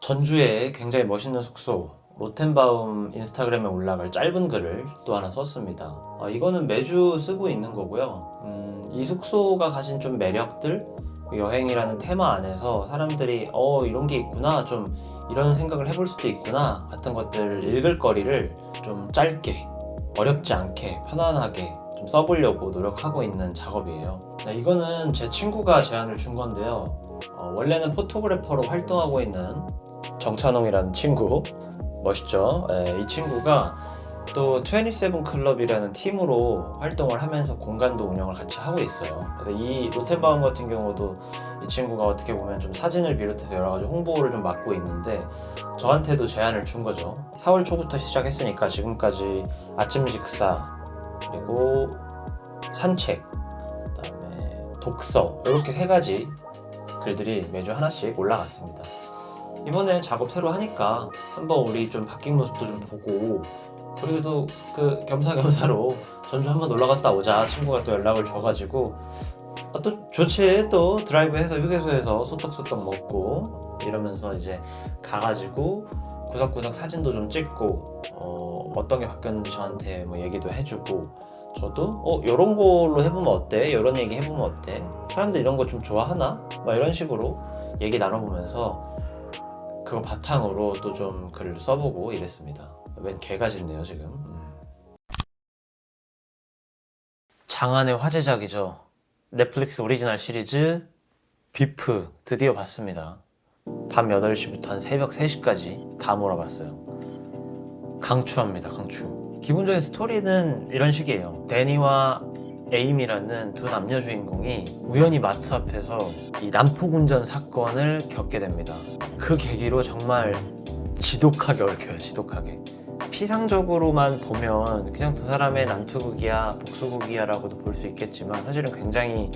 전주에 굉장히 멋있는 숙소 로텐바움 인스타그램에 올라갈 짧은 글을 또 하나 썼습니다. 이거는 매주 쓰고 있는 거고요. 이 숙소가 가진 좀 매력들, 여행이라는 테마 안에서 사람들이 이런 게 있구나, 좀 이런 생각을 해볼 수도 있구나 같은 것들 읽을 거리를 좀 짧게, 어렵지 않게, 편안하게 좀 써보려고 노력하고 있는 작업이에요. 네, 이거는 제 친구가 제안을 준 건데요. 원래는 포토그래퍼로 활동하고 있는 정찬홍이라는 친구, 멋있죠? 이 친구가 또 27 클럽이라는 팀으로 활동을 하면서 공간도 운영을 같이 하고 있어요. 그래서 이 로텐바움 같은 경우도 이 친구가 어떻게 보면 좀 사진을 비롯해서 여러 가지 홍보를 좀 맡고 있는데 저한테도 제안을 준 거죠. 4월 초부터 시작했으니까 지금까지 아침 식사, 그리고 산책, 그다음에 독서, 이렇게 세 가지 글들이 매주 하나씩 올라갔습니다. 이번에 작업 새로 하니까 한번 우리 좀 바뀐 모습도 좀 보고, 그리고 또 그 겸사겸사로 전주 한번 놀러 갔다 오자 친구가 또 연락을 줘가지고 또 좋지, 또 드라이브해서 휴게소에서 소떡소떡 먹고 이러면서 이제 가가지고 구석구석 사진도 좀 찍고 어떤 게 바뀌었는지 저한테 뭐 얘기도 해주고, 저도 요런 걸로 해보면 어때? 이런 얘기 해보면 어때? 사람들 이런 거 좀 좋아하나? 막 이런 식으로 얘기 나눠보면서 그거 바탕으로 또 좀 글을 써보고 이랬습니다. 웬 개가 짖네요 지금. 장안의 화제작이죠. 넷플릭스 오리지널 시리즈 비프 드디어 봤습니다. 밤 8시부터 한 새벽 3시까지 다 몰아봤어요. 강추합니다, 강추. 기본적인 스토리는 이런 식이에요. 데니와 에임이라는 두 남녀 주인공이 우연히 마트 앞에서 이 난폭 운전 사건을 겪게 됩니다. 그 계기로 정말 지독하게 얽혀요, 지독하게. 피상적으로만 보면 그냥 두 사람의 난투극이야, 복수극이야 라고도 볼 수 있겠지만 사실은 굉장히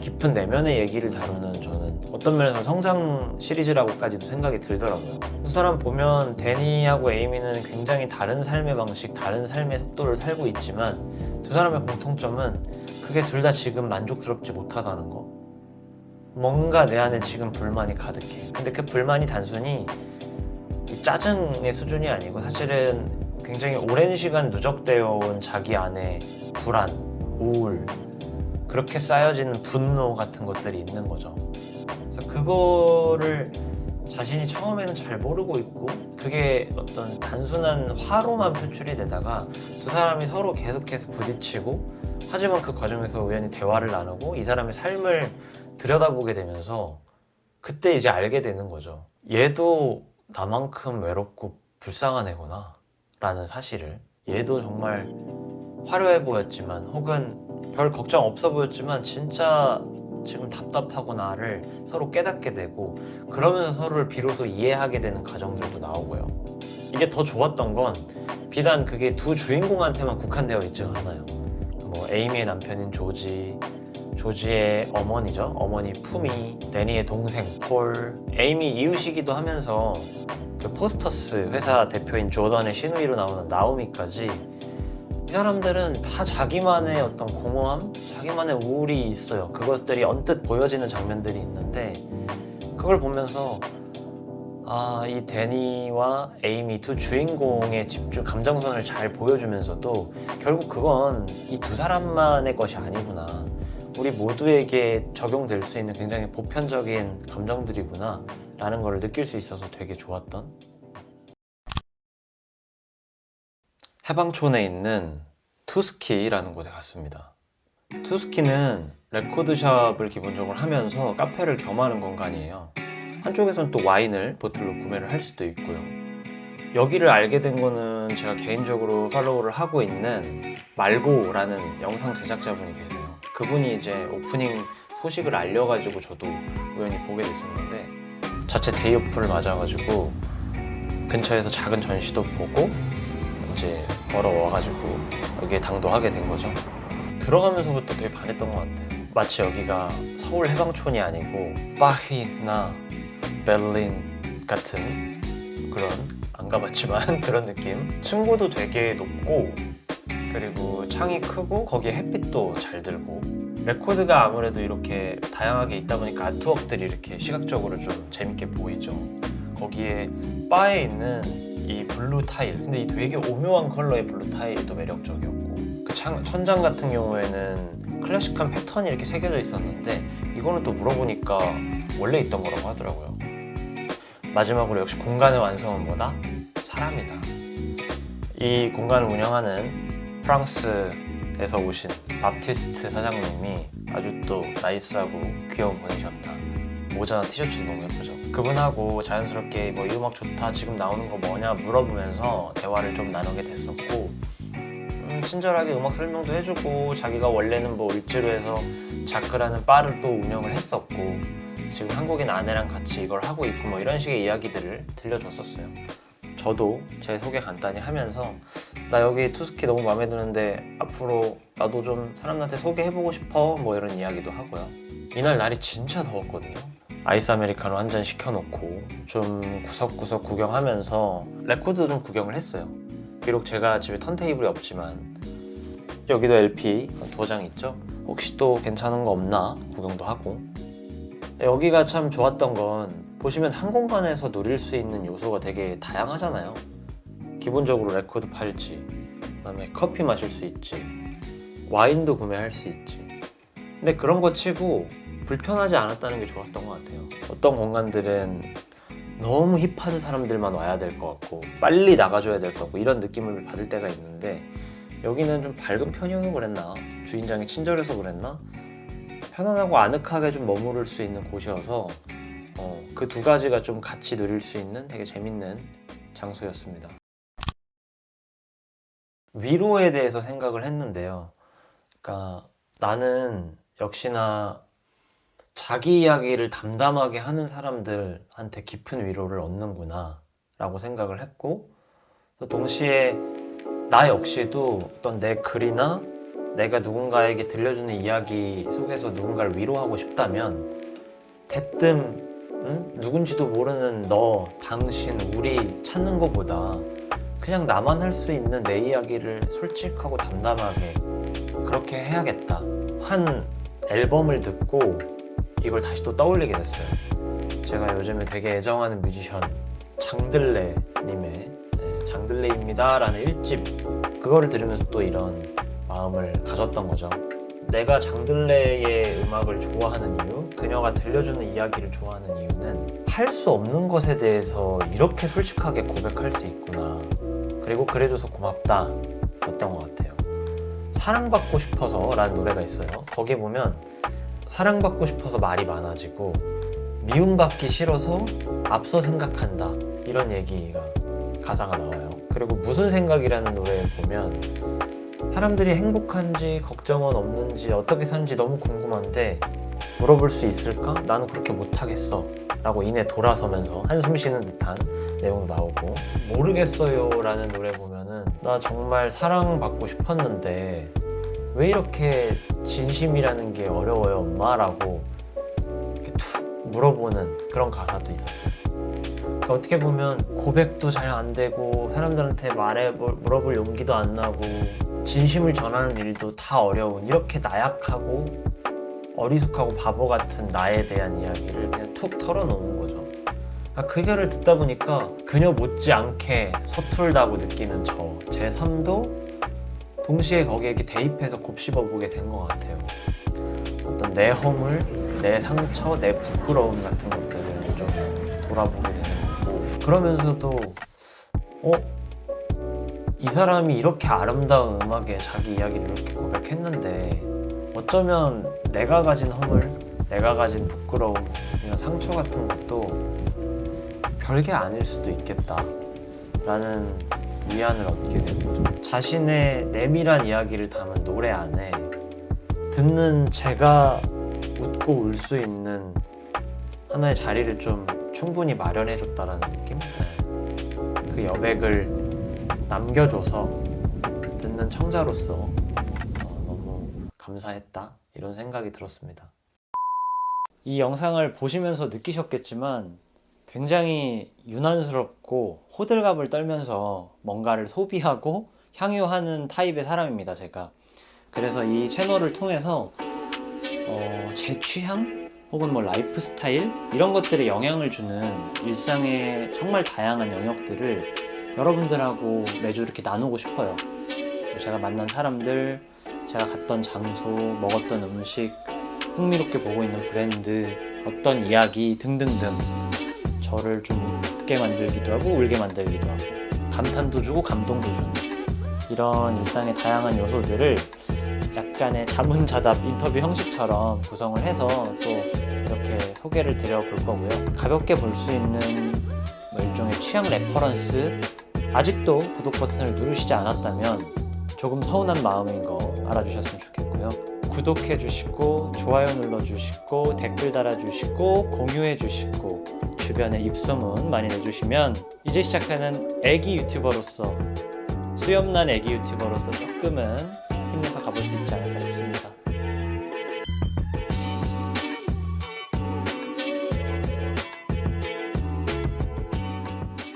깊은 내면의 얘기를 다루는, 저는 어떤 면에서 성장 시리즈라고까지도 생각이 들더라고요. 두 사람 보면 데니하고 에이미는 굉장히 다른 삶의 방식, 다른 삶의 속도를 살고 있지만 두 사람의 공통점은 그게 둘 다 지금 만족스럽지 못하다는 거. 뭔가 내 안에 지금 불만이 가득해. 근데 그 불만이 단순히 짜증의 수준이 아니고 사실은 굉장히 오랜 시간 누적되어 온 자기 안에 불안, 우울, 그렇게 쌓여지는 분노 같은 것들이 있는 거죠. 그래서 그거를 자신이 처음에는 잘 모르고 있고, 그게 어떤 단순한 화로만 표출이 되다가 두 사람이 서로 계속해서 부딪히고, 하지만 그 과정에서 우연히 대화를 나누고 이 사람의 삶을 들여다보게 되면서 그때 이제 알게 되는 거죠. 얘도 나만큼 외롭고 불쌍한 애구나 라는 사실을. 얘도 정말 화려해 보였지만, 혹은 별 걱정 없어 보였지만 진짜 지금 답답하고 나를 서로 깨닫게 되고, 그러면서 서로를 비로소 이해하게 되는 과정들도 나오고요. 이게 더 좋았던 건 비단 그게 두 주인공한테만 국한되어 있지가 않아요. 뭐 에이미의 남편인 조지의 어머니죠. 어머니 푸미, 데니의 동생 폴, 에이미 이웃이기도 하면서 그 포스터스 회사 대표인 조던의 시누이로 나오는 나오미까지, 이 사람들은 다 자기만의 어떤 공허함, 자기만의 우울이 있어요. 그것들이 언뜻 보여지는 장면들이 있는데, 그걸 보면서 이 데니와 에이미 두 주인공의 집중, 감정선을 잘 보여주면서도 결국 그건 이 두 사람만의 것이 아니구나, 우리 모두에게 적용될 수 있는 굉장히 보편적인 감정들이구나 라는 걸 느낄 수 있어서 되게 좋았던. 해방촌에 있는 투스키라는 곳에 갔습니다. 투스키는 레코드샵을 기본적으로 하면서 카페를 겸하는 공간이에요. 한쪽에선 또 와인을 보틀로 구매를 할 수도 있고요. 여기를 알게 된 거는 제가 개인적으로 팔로우를 하고 있는 말고라는 영상 제작자분이 계세요. 그분이 이제 오프닝 소식을 알려가지고 저도 우연히 보게 됐었는데, 자체 데이오프를 맞아가지고 근처에서 작은 전시도 보고 이제 걸어와가지고 여기에 당도하게 된 거죠. 들어가면서부터 되게 반했던 것 같아요. 마치 여기가 서울 해방촌이 아니고 파리나 베를린 같은 그런, 안 가봤지만 그런 느낌. 층고도 되게 높고, 그리고 창이 크고 거기에 햇빛도 잘 들고, 레코드가 아무래도 이렇게 다양하게 있다 보니까 아트웍들이 이렇게 시각적으로 좀 재밌게 보이죠. 거기에 바에 있는 이 블루 타일, 근데 이 되게 오묘한 컬러의 블루 타일이 또 매력적이었고, 그 천장 같은 경우에는 클래식한 패턴이 이렇게 새겨져 있었는데 이거는 또 물어보니까 원래 있던 거라고 하더라고요. 마지막으로 역시 공간의 완성은 뭐다? 사람이다. 이 공간을 운영하는 프랑스에서 오신 바티스트 사장님이 아주 또 나이스하고 귀여운 분이셨다. 모자나 티셔츠도 너무 예쁘죠. 그분하고 자연스럽게 뭐 이 음악 좋다, 지금 나오는 거 뭐냐 물어보면서 대화를 좀 나누게 됐었고, 친절하게 음악 설명도 해주고, 자기가 원래는 뭐 을지로 해서 자크라는 바를 또 운영을 했었고, 지금 한국인 아내랑 같이 이걸 하고 있고, 뭐 이런 식의 이야기들을 들려줬었어요. 저도 제 소개 간단히 하면서, 나 여기 투스키 너무 마음에 드는데 앞으로 나도 좀 사람들한테 소개해보고 싶어, 뭐 이런 이야기도 하고요. 이날 날이 진짜 더웠거든요. 아이스 아메리카노 한 잔 시켜놓고 좀 구석구석 구경하면서 레코드도 좀 구경을 했어요. 비록 제가 집에 턴테이블이 없지만 여기도 LP 2장 있죠? 혹시 또 괜찮은 거 없나 구경도 하고. 여기가 참 좋았던 건 보시면 한 공간에서 누릴 수 있는 요소가 되게 다양하잖아요. 기본적으로 레코드 팔지, 그다음에 커피 마실 수 있지, 와인도 구매할 수 있지. 근데 그런 거 치고 불편하지 않았다는 게 좋았던 것 같아요. 어떤 공간들은 너무 힙한 사람들만 와야 될 것 같고 빨리 나가줘야 될 것 같고 이런 느낌을 받을 때가 있는데, 여기는 좀 밝은 편이어서 그랬나, 주인장이 친절해서 그랬나, 편안하고 아늑하게 좀 머무를 수 있는 곳이어서 그 두 가지가 좀 같이 누릴 수 있는 되게 재밌는 장소였습니다. 위로에 대해서 생각을 했는데요. 그러니까 나는 역시나 자기 이야기를 담담하게 하는 사람들한테 깊은 위로를 얻는구나 라고 생각을 했고, 또 동시에 나 역시도 어떤 내 글이나 내가 누군가에게 들려주는 이야기 속에서 누군가를 위로하고 싶다면 대뜸 누군지도 모르는 너, 당신, 우리 찾는 것보다 그냥 나만 할 수 있는 내 이야기를 솔직하고 담담하게 그렇게 해야겠다 한 앨범을 듣고 이걸 다시 또 떠올리게 됐어요. 제가 요즘에 되게 애정하는 뮤지션 장들레님의 장들레입니다 라는 1집, 그거를 들으면서 또 이런 마음을 가졌던 거죠. 내가 장들레의 음악을 좋아하는 이유, 그녀가 들려주는 이야기를 좋아하는 이유는 할 수 없는 것에 대해서 이렇게 솔직하게 고백할 수 있구나, 그리고 그래줘서 고맙다 였던 것 같아요. 사랑받고 싶어서 라는 노래가 있어요. 거기에 보면 사랑받고 싶어서 말이 많아지고 미움받기 싫어서 앞서 생각한다, 이런 얘기가 가사가 나와요. 그리고 무슨 생각이라는 노래에 보면 사람들이 행복한지 걱정은 없는지 어떻게 사는지 너무 궁금한데 물어볼 수 있을까? 나는 그렇게 못하겠어 라고 이내 돌아서면서 한숨 쉬는 듯한 내용도 나오고, 모르겠어요 라는 노래 보면은 나 정말 사랑받고 싶었는데 왜 이렇게 진심이라는 게 어려워요 엄마? 라고 이렇게 툭 물어보는 그런 가사도 있었어요. 그러니까 어떻게 보면 고백도 잘 안 되고 사람들한테 물어볼 용기도 안 나고 진심을 전하는 일도 다 어려운, 이렇게 나약하고 어리숙하고 바보 같은 나에 대한 이야기를 그냥 툭 털어놓는 거죠. 그거를 듣다 보니까 그녀 못지않게 서툴다고 느끼는 제 삶도 동시에 거기에 이렇게 대입해서 곱씹어보게 된 것 같아요. 어떤 내 허물, 내 상처, 내 부끄러움 같은 것들을 좀 돌아보게 되는 거고, 그러면서도 이 사람이 이렇게 아름다운 음악에 자기 이야기를 이렇게 고백했는데 어쩌면 내가 가진 허물, 내가 가진 부끄러움, 이런 상처 같은 것도 별게 아닐 수도 있겠다 라는 위안을 얻게 되는 거죠. 자신의 내밀한 이야기를 담은 노래 안에 듣는 제가 웃고 울 수 있는 하나의 자리를 좀 충분히 마련해 줬다라는 느낌? 그 여백을 남겨줘서 듣는 청자로서 너무 감사했다, 이런 생각이 들었습니다. 이 영상을 보시면서 느끼셨겠지만 굉장히 유난스럽고 호들갑을 떨면서 뭔가를 소비하고 향유하는 타입의 사람입니다, 제가. 그래서 이 채널을 통해서 제 취향? 혹은 뭐 라이프 스타일 이런 것들에 영향을 주는 일상의 정말 다양한 영역들을 여러분들하고 매주 이렇게 나누고 싶어요. 또 제가 만난 사람들, 제가 갔던 장소, 먹었던 음식, 흥미롭게 보고 있는 브랜드, 어떤 이야기 등등등 저를 좀 웃게 만들기도 하고 울게 만들기도 하고 감탄도 주고 감동도 주는 이런 일상의 다양한 요소들을 약간의 자문자답 인터뷰 형식처럼 구성을 해서 또 이렇게 소개를 드려볼 거고요. 가볍게 볼 수 있는 뭐 일종의 취향 레퍼런스, 아직도 구독 버튼을 누르시지 않았다면 조금 서운한 마음인 거 알아주셨으면 좋겠고요. 구독해 주시고 좋아요 눌러 주시고 댓글 달아 주시고 공유해 주시고 주변에 입소문 많이 내주시면 이제 시작하는 애기 유튜버로서, 수염난 애기 유튜버로서 조금은 힘내서 가볼 수 있지 않을까 싶습니다.